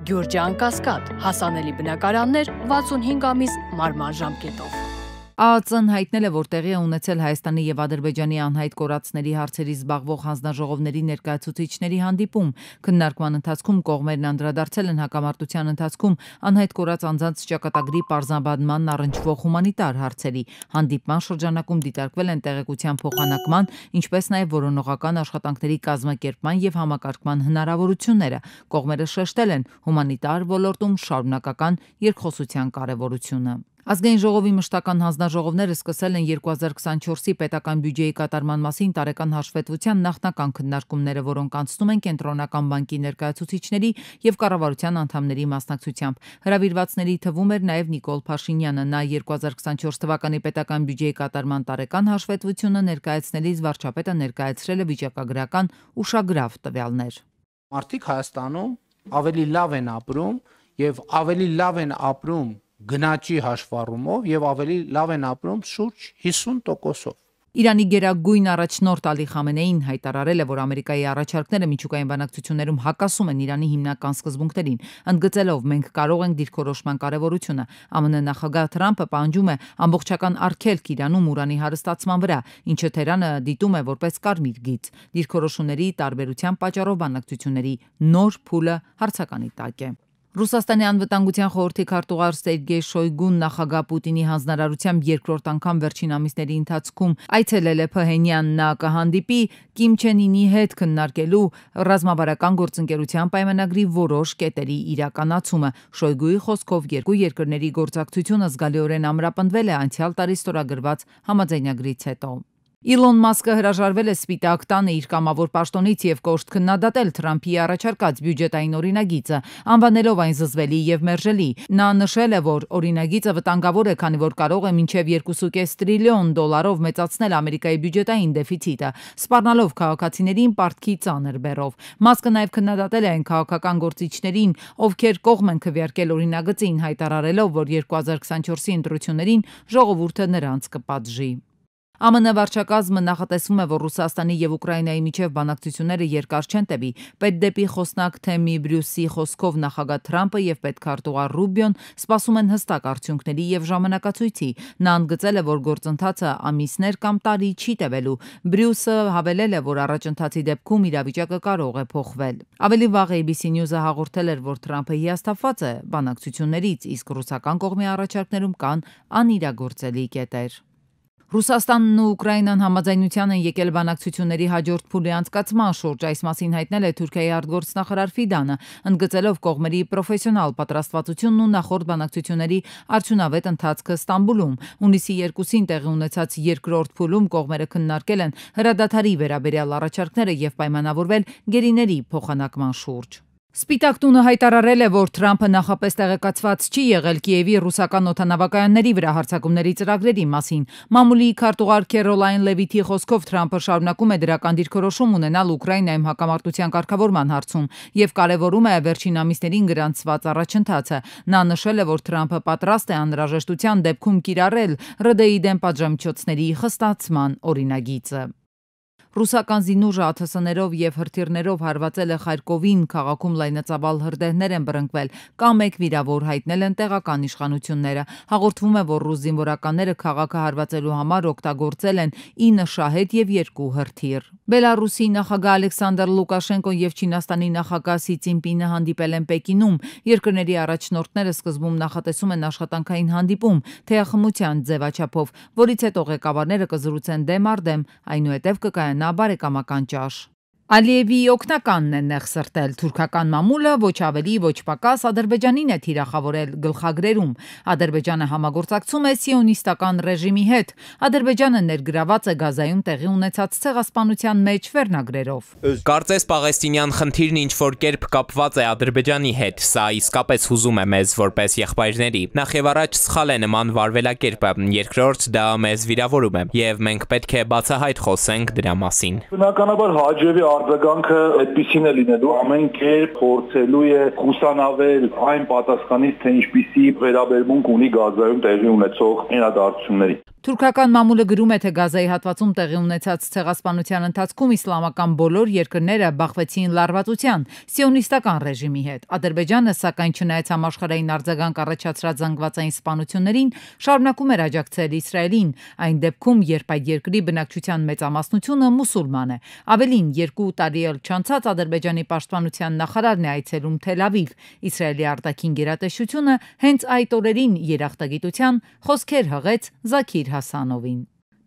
Գյուրջան Կասկադ, հասանելի բնակարաններ 65 ամիս մարման ժամկետով։ ԱԱԾ-ն հայտնել է, որ տեղի է ունեցել Հայաստանի եւ Ադրբեջանի անհայտ կորածների հարցերի զբաղվող հանձնաժողովների ներկայացուցիչների հանդիպում։ Քննարկման ընթացքում կողմերն անդրադարձել են հակամարտության ընթացքում անհայտ կորած անձանց ճակատագրի պարզաբանման առնչվող հումանիտար հարցերի։ Հանդիպման շրջանակում դիտարկվել են տեղեկության փոխանակման, ինչպես նաեւ որոնողական աշխատանքների կազմակերպման եւ համակարգման հնարավորությունները։ Կողմերը շեշտել են հումանիտար ոլորտում շարունակական երկխոսության կարեւորությունը։ Ազգային ժողովի մշտական հանձնաժողովները սկսել են 2024-ի պետական բյուջեի կատարման մասին տարեկան հաշվետվության նախնական քննարկումները, որոնք անցնում են Կենտրոնական բանկի ներկայացուցիչների եւ կառավարության անդամների մասնակցությամբ։ Հրավիրվածների թվում էր նաեւ Նիկոլ Փաշինյանը։ Նա 2024 թվականի պետական բյուջեի կատարման տարեկան հաշվետվությունը ներկայացնելիս վարչապետը ներկայացրել է վիճակագրական ուշագրավ տվյալներ։ Մարդիկ Հայաստանում ավելի լավ են ապրում եւ ավելի լավ են ապրում գնաճի հաշվառումով եւ ավելի լավ են ապրում շուրջ 50%-ով։ Իրանի գերագույն առաջնորդ Ալի Խամենեին հայտարարել է, որ Ամերիկայի առաջարկները միջուկային բանակցություններում հակասում են Իրանի հիմնական սկզբունքներին, ընդգծելով մենք կարող ենք դիրքորոշման կարևորությունը։ ԱՄՆ նախագահ Թրամփը պահանջում է ամբողջական արգելք Իրանում ուրանի հարստացման վրա, ինչը Թեհրանը դիտում է որպես կարմիր գիծ։ Դիրքորոշումների տարբերության պատճառով բանակցությունների նոր փուլը հարցականի տակ է։ Ռուսաստանի անվտանգության խորհրդի քարտուղար Սերգեյ Շոյգուն նախագահ Պուտինի հանձնարարությամբ երկրորդ անգամ վերջին ամիսների ընթացքում այցելել է Փհենյան։ Նա կհանդիպի Կիմ Չեն Ինի հետ քննարկելու ռազմավարական գործընկերության պայմանագրի որոշ կետերի իրականացումը։ Շոյգուի խոսքով երկու երկրների գործակցությունը զգալիորեն ամրապնդվել է անցյալ տարի ստորագրված համաձայնագրից հետո։ Իլոն Մասկը հրաժարվել է Սպիտակ տանը իր կամավոր պաշտոնից եւ կոշտ քննադատել Թրամփի առաջարկած բյուջետային օրինագիծը, անվանելով այն զզվելի եւ մերժելի։ Նա նշել է, որ օրինագիծը վտանգավոր է, քանի որ կարող է մինչեւ 2.5 տրիլիոն դոլարով մեծացնել Ամերիկայի բյուջետային դեֆիցիտը, սպառնալով քաղաքացիներին պարտքի ծանր բեռով։ Մասկը նաեւ քննադատել է այն քաղաքական գործիչներին, ովքեր կողմ են քվեարկել օրինագծին, հայտարարելով, որ 2024-ի ընտրություններին ժողովուրդը նրանց կպատժի։ ԱՄՆ վարչակազմը նախատեսվում է, որ Ռուսաստանի եւ Ուկրաինայի միջև բանակցությունները երկար չեն տևի։ Պետդեպի խոսնակ Թեմի Բրյուսի խոսքով նախագահ Թրամփը եւ պետքարտուղար Ռուբիոն սպասում են հստակ արդյունքների եւ ժամանակացույցի։ Նա ընդգծել է, որ գործընթացը ամիսներ կամ տարի չի տևելու։ Բրյուսը հավելել է, որ առաջընթացի դեպքում իրավիճակը կարող է փոխվել։ Ավելի վաղ ABC News-ը հաղորդել էր, որ Թրամփը հիասթափված է բանակցություններից, իսկ ռուսական կողմի առաջարկներում կան անիրագործելի կետեր։ Ռուսաստանն ու Ուկրաինան համաձայնության են եկել բանակցությունների հաջորդ փուլի անցկացման շուրջ։ Այս մասին հայտնել է Թուրքիայի արտգործնախարար Ֆիդանը, ընդգծելով կողմերի պրոֆեսիոնալ պատրաստվածությունն ու նախորդ բանակցությունների արդյունավետ ընթացքը Ստամբուլում։ Հունիսի 2-ին տեղի ունեցած երկրորդ փուլում կողմերը քննարկել են հրադադարի վերաբերյալ առաջարկները եւ պայմանավորվել գերիների փոխանակման շուրջ։ Սպիտակ տունը հայտարարել է, որ Թրամփը նախապես տեղեկացված չի եղել Կիևի ռուսական օդանավակայանների վրա հարձակումների ծրագրերի մասին։ Մամուլի քարտուղար Քերոլայն Լևիթի խոսքով Թրամփը շարունակում է դրական դիրքորոշում ունենալ Ուկրաինայում հակամարտության կարգավորման հարցում եւ կարեւորում է վերջին ամիսներին գրանցված առաջընթացը։ Նա նշել է, որ Թրամփը պատրաստ է անհրաժեշտության դեպքում կիրառել ՌԴ-ի դեմ պատժամիջոցների խստացման օրինագիծը։ Ռուսական զինուժը ԱԹՍ-ներով եւ հրթիռներով հարվածել է Խարկովին, քաղաքում լայնածավալ հրդեհներ են բռնկվել, կամ մեկ վիրավոր հայտնել են տեղական իշխանությունները։ Հաղորդվում է, որ ռուս զինվորականները քաղաքը հարվածելու համար օգտագործել են 9 շահեդ եւ 2 հրթիռ։ Բելարուսի նախագահ Ալեքսանդր Լուկաշենկոն եւ Չինաստանի նախագահ Սի Ցինպինը հանդիպել են Պեկինում։ Երկրների առաջնորդները սկզբում նախատեսում են աշխատանքային հանդիպում թեյախմության ձևաչափով, որից հետո ղեկավարները կզրուցեն դեմ առ դեմ, այնուհետև կկայանա բարեկամական ճաշ։ Ալիևի օգնականն է նեղ սրտել թուրքական մամուլը ոչ ավելի ոչ պակաս Ադրբեջանին է թիրախավորել գլխագրերում։ Ադրբեջանը համագործակցում է սիոնիստական ռեժիմի հետ։ Ադրբեջանը ներգրաված է Գազայում տեղի ունեցած ցեղասպանության մեջ վերնագրերով։ Կարծես պաղեստինյան խնդիրն ինչ-որ կերպ կապված է Ադրբեջանի հետ, սա իսկապես հուզում է մեզ որպես եղբայրների։ Նախ եւ առաջ սխալ է նման վարվելակերպը, երկրորդ դա մեզ վիրավորում է, եւ մենք պետք է բացահայտ խոսենք դրա մասին։ Բնականաբար Հաջևի արձագանքը այդպիսին է լինելու, ամեն կերպ փորձելու է խուսանավել այն պատասխանից, թե ինչպիսի վերաբերմունք ունի Գազայում տեղի ունեցող իրադարձությունների։ Թուրքական մամուլը գրում է, թե Գազայի հատվածում տեղի ունեցած ցեղասպանության ընթացքում իսլամական բոլոր երկրները բախվեցին լարվածության սիոնիստական ռեժիմի հետ։ Ադրբեջանը, սակայն, չնայած համաշխարհային արձագանք առաջացրած զանգվածային սպանություններին, շարունակում էր աջակցել Իսրայելին, այն դեպքում, երբ այդ երկրի բնակչության մեծամասնությունը մուսուլման է։ Ավելին, 2 տարի էլ չանցած Ադրբեջանի պաշտպանության նախարարն է այցելում Թել Ավիվ։ Իսրայելի արտաքին գերատեսչությունը հենց այդ օրերին երախտագիտության խոսքեր հղեց Զաքիր Հասանովին։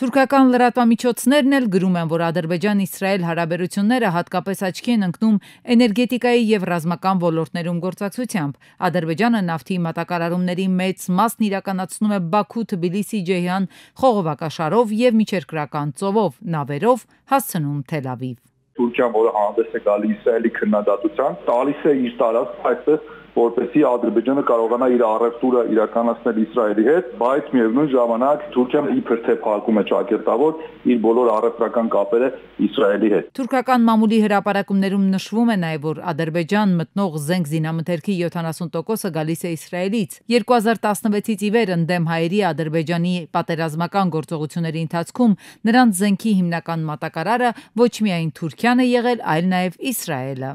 Թուրքական լրատվամիջոցներն էլ գրում են, որ Ադրբեջան-Իսրայել հարաբերությունները հատկապես աչքի են ընկնում էներգետիկայի եւ ռազմական ոլորտներում գործակցությամբ։ Ադրբեջանը նավթի մատակարարումների մեծ մասն իրականացնում է Բաքու-Թբիլիսի-Ջեհան խողովակաշարով եւ միջերկրական ծովով, նավերով հասցնում Թել Ավիվ։ Թուրքիան, որը հանդես է գալիս Իսրայելի քննադատության, տալիս է իր տարածք այդպես, որպեսզի Ադրբեջանը կարողանա իր առևտուրը իրականացնել Իսրայելի հետ, բայց միևնույն ժամանակ Թուրքիան իբր թե փակում է ճակերտավոր իր բոլոր առևտրական կապերը Իսրայելի հետ։ Թուրքական մամուլի հրապարակումներում նշվում է նաև, որ Ադրբեջան մտնող զենք զինամթերքի 70%-ը գալիս է Իսրայելից։ 2016-ից ի վեր ընդդեմ հայերի Ադրբեջանի պատերազմական գործողությունների ընթացքում նրանց զենքի հիմնական մատակարարը ոչ միայն Թուրքիան է եղել, այլ նաև Իսրայելը։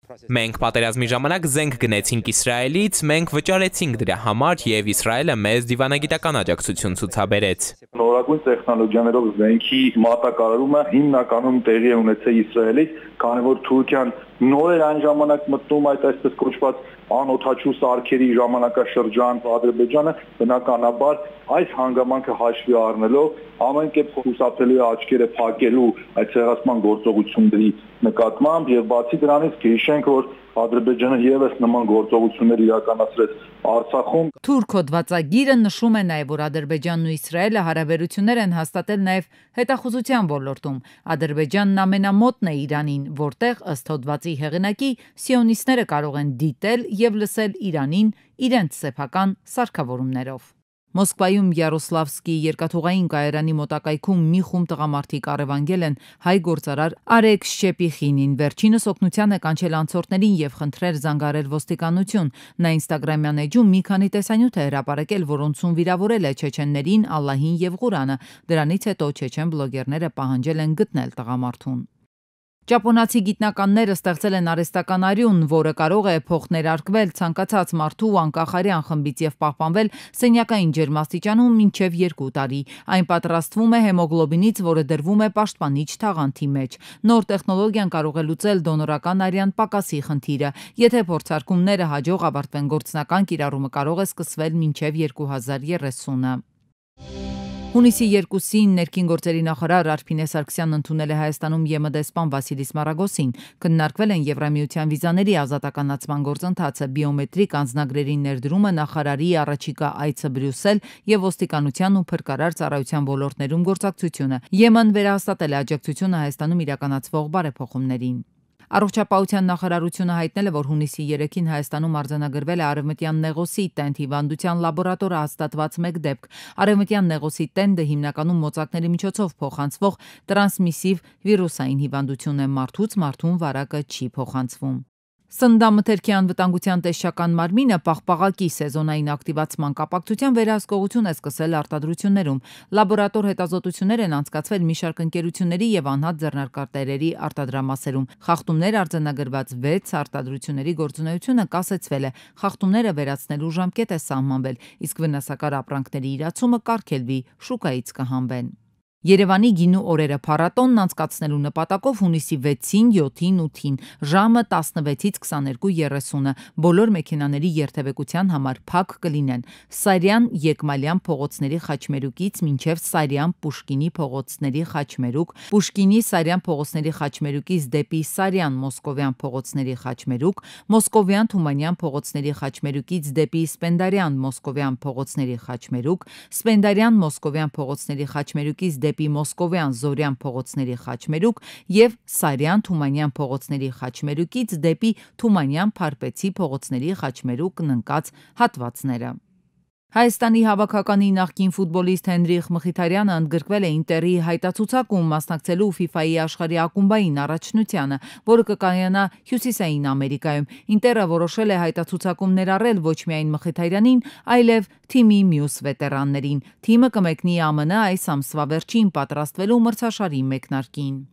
Մենք պատերազմի ժամանակ զենք գնեցինք Իսրայելից, մենք վճարեցինք դրա համար եւ Իսրայելը մեզ դիվանագիտական աջակցություն ցուցաբերեց։ Նորագույն տեխնոլոգիաներով զենքի մատակարարումը հիմնականում տեղի է ունեցել Իսրայելից, քանի որ Թուրքիան նոր էր այն ժամանակ մտնում այդ այսպես կոչված անօթաչու սարքերի ժամանակաշրջան, Ադրբեջանը բնականաբար այս հանգամանքը հաշվի առնելով ամեն կերպ խուսափելու է աչքերը փակելու այդ ցեղասպան գործողությունների նկատմամբ եւ բացի դրանից գիշենք, որ Ադրբեջանը եւս նման գործողություններ իրականացրեց Արցախում։ Թուրք հոդվածագիրը նշում է նաև, որ Ադրբեջանն ու Իսրայելը հարաբերություններ են հաստատել նաև հետախուզության ոլորտում։ Ադրբեջանն ամենամոտն է Իրանին, որտեղ ըստ հոդվածի հեղինակի սիոնիստները կարող են դիտել եւ լսել Իրանին իրենց սեփական սարքավորումներով։ Մոսկվայում Յարոսլավսկի երկաթուղային կայարանի մոտակայքում մի խումբ տղամարդիկ առևանգել են հայ գործարար Արեգ Շեպիխինին։ Վերջինս օգնության է կանչել անցորդներին եւ խնդրել զանգարել ոստիկանություն։ Նա Instagram-յան էջում մի քանի տեսանյութ է հրապարակել, որոնցում վիրավորել է չեչեններին, Ալլահին եւ Ղուրանը։ Դրանից հետո չեչեն բլոգերները պահանջել են գտնել տղամարդուն։ Ճապոնացի գիտնականները ստեղծել են արհեստական արյուն, որը կարող է փոխներարկվել ցանկացած մարդու անկախարյան խմբից եւ պահպանվել սենյակային ջերմաստիճանում մինչեւ 2 տարի։ Այն պատրաստվում է հեմոգլոբինից, որը դրվում է պաշտպանիչ թաղանթի մեջ։ Նոր տեխնոլոգիան կարող է լուծել դոնորական արյան պակասի խնդիրը։ Եթե փորձարկումները հաջող ավարտվեն, գործնական կիրառումը կարող է սկսվել մինչեւ 2030-ը։ Հունիսի 2-ին ներքին գործերի նախարար Արփինե Սարգսյանն ընդունել է Հայաստանում ԵՄ դեսպան Վասիլիս Մարագոսին։ Քննարկվել են Եվրամիության վիզաների ազատականացման գործընթացը, բիոմետրիկ անձնագրերի ներդրումը, նախարարի առաջիկա այցը Բրյուսել եւ ոստիկանության ու փրկարար ծառայության ոլորտներում գործակցությունը։ ԵՄ-ն վերահաստատել է աջակցությունը Հայաստանում իրականացվող բարեփոխումներին։ Առողջապահության նախարարությունը հայտնել է, որ հունիսի 3-ին Հայաստանում արձանագրվել է արևմտյան նեղոսի տենդ հիվանդության լաբորատոր հաստատված 1 դեպք։ Արևմտյան նեղոսի տենդը հիմնականում մոծակների միջոցով փոխանցվող տրանսմիսիվ վիրուսային հիվանդություն է, մարդուց մարդուն վարակը չի փոխանցվում։ Սննդամթերքի անվտանգության տեսչական մարմինը պաղպաղակի սեզոնային ակտիվացման կապակցությամբ վերահսկողություն է սկսել արտադրություններում։ Լաբորատոր հետազոտություններ են անցկացվել մի շարք ընկերությունների եւ անհատ ձեռնարկատերերի արտադրամասերում։ Խախտումներ արձանագրված 6 արտադրությունների գործունեությունը կասեցվել է։ Խախտումները վերացնելու ժամկետ է սահմանվել, իսկ վնասակար ապրանքների իրացումը կարգելվի, շուկայից կհանվեն։ Երևանի գինու օրերը փառատոնն անցկացնելու նպատակով հունիսի 6-ին, 7-ին, 8-ին ժամը 16-ից 22:30 բոլոր մեքենաների երթևեկության համար փակ կլինեն Սարյան Եկմալյան փողոցների խաչմերուկից մինչև Սարյան Պուշկինի փողոցների խաչմերուկ, Պուշկինի Սարյան փողոցների խաչմերուկից դեպի Սարյան Մոսկովյան փողոցների խաչմերուկ, Մոսկովյան Թումանյան փողոցների խաչմերուկից դեպի Սպենդարյան Մոսկովյան փողոցների խաչմերուկ, Սպենդարյան Մոսկովյան փողոցների խաչմերուկից դեպի Մոսկովյան Զորյան փողոցների խաչմերուկ եւ Սարյան Թումանյան փողոցների խաչմերուկից դեպի Թումանյան Փարպեցի փողոցների խաչմերուկն ընկած հատվածները։ Հայաստանի հավաքականի նախկին ֆուտբոլիստ Հենրիխ Մխիթարյանը ընդգրկվել է Ինտերի հայտացուցակում մասնակցելու FIFA-ի աշխարհի ակումբային առաջնությանը, որը կկայանա Հյուսիսային Ամերիկայում։ Ինտերը որոշել է հայտացուցակում ներառել ոչ միայն Մխիթարյանին, այլև թիմի մյուս վետերաններին։ Թիմը կմեկնի ԱՄՆ այս ամսվա վերջին պատրաստվելու մրցաշարի մեկնարկին։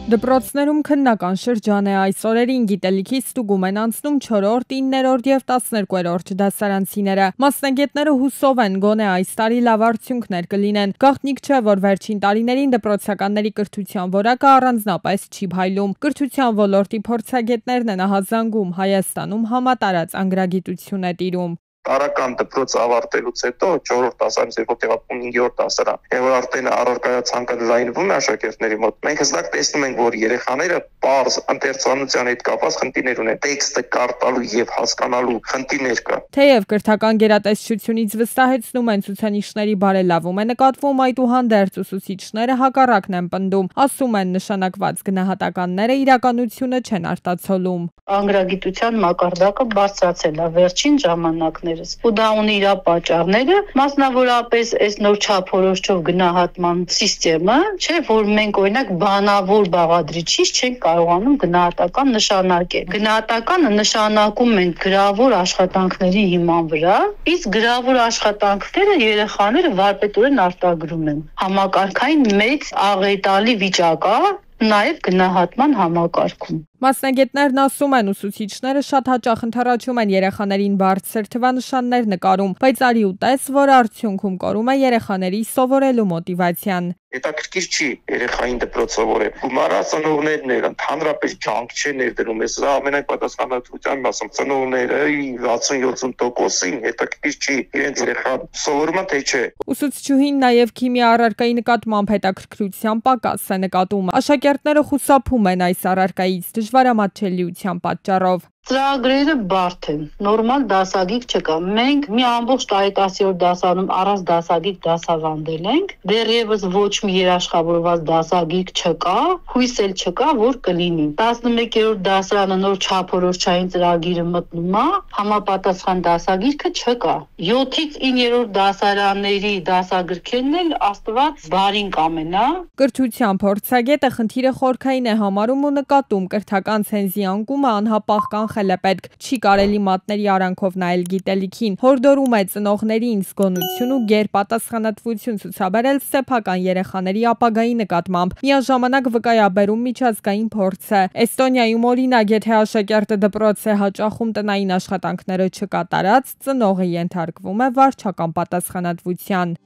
Դպրոցներում քննական շրջան է այս օրերին գիտելիքի ստուգում են անցնում 4-րդ, 9-րդ եւ 12-րդ դասարանցիները։ Մասնագետները հուսով են գոնե այս տարի լավ արդյունքներ կլինեն։ Գաղտնիք չէ, որ վերջին տարիներին դպրոցականների կրթության որակը առանձնապես չի փայլում։ Կրթության ոլորտի փորձագետներն են ահազանգում, Հայաստանում համատարած անգրագիտություն է տիրում։ Տարական դպրոց ավարտելուց հետո 4-րդ դասարանից երբ տեղափոխվում 5-րդ դասարան, եւ որ արդեն առարկայացանկը լայնվում է աշակերտների մոտ, մենք հստակ տեսնում ենք, որ երեխաները պարզ ընթերցանության հետ կապված խնդիրներ ունեն, տեքստը կարդալու եւ հասկանալու խնդիրներ կա։ Թեև կրթական գերատեսչությունից վստահեցնում են ցուցանիշների բարելավում է նկատվում, այդուհանդերձ ուսուցիչները հակառակն են պնդում, ասում են նշանակված գնահատականները իրականությունը չեն արտացոլում։ Անգրագիտության մակարդակը բարձրացել է վերջին ժամանակներս ու դա ունի իր պատճառները, մասնավորապես այս նոր չափորոշչով գնահատման համակարգը, չէ, որ մենք օրինակ բանավոր բաղադրիչից չենք կարողանում գնահատական նշանակել։ Գնահատականը նշանակում ենք գրավոր աշխատանքների հիման վրա, իսկ գրավոր աշխատանքները երեխաները վարպետորեն արտագրում են։ Համակարգային մեծ աղետալի վիճակ է նաև գնահատման համակարգում։ Մասնագետներն ասում են, ուսուցիչները շատ հաճախ ընդառաջում են երեխաներին բարձր թվանշաններ նկարում, բայց արի ու տես, որ արդյունքում կորում է երեխաների սովորելու մոտիվացիան։ Հետաքրքիր չի երեխային դպրոց սովորել։ Գումարը ծնողներն են, ընդհանրապես ջանք չեն ներդնում, ես սա ամենայն պատասխանատվության մասում ծնողները 60-70%-ին հետաքրքիր չի իրենց երեխան սովորում թե չէ։ Ուսուցչուհին նաև քիմիա առարկայի նկատմամբ հետաքրքրության պակաս է նկատում։ Աշակերտները խուսափում են այս առարկայից դժվարամատչելիության պատճառով։ Ծրագրերը բարդ են, նորմալ դասագիր չկա։ Մենք մի ամբողջ տարի 10-րդ դասարանում առանց դասագիր դասավանդել ենք, դեռևս ոչ մի երաշխավորված դասագիր չկա, հույս էլ չկա, որ կլինի։ 11-րդ դասարանը նոր չափորոշչային ծրագիրը մտնում է, համապատասխան դասագիրքը չկա։ 7-ից 9-րդ դասարանների դասագրքերն էլ Աստված բարին կամենա։ Կրթության փորձագետը խնդիրը խորքային է համարում ու նկատում կրթական ցենզի անկումը անհապաղ կանխել է պետք, չի կարելի մատների արանքով նայել գիտելիքին, հորդորում է ծնողներին զգոնություն ու գերպատասխանատվություն ցուցաբերել սեփական երեխաների ապագայի նկատմամբ։ Միաժամանակ վկայաբերում միջազգային փորձ է։ Էստոնիայում օրինակ, եթե աշակերտը դպրոց է հաճախում տնային աշխատանքները չկատարած, ծնողը ենթարկվում է վարչական պատասխանատվության։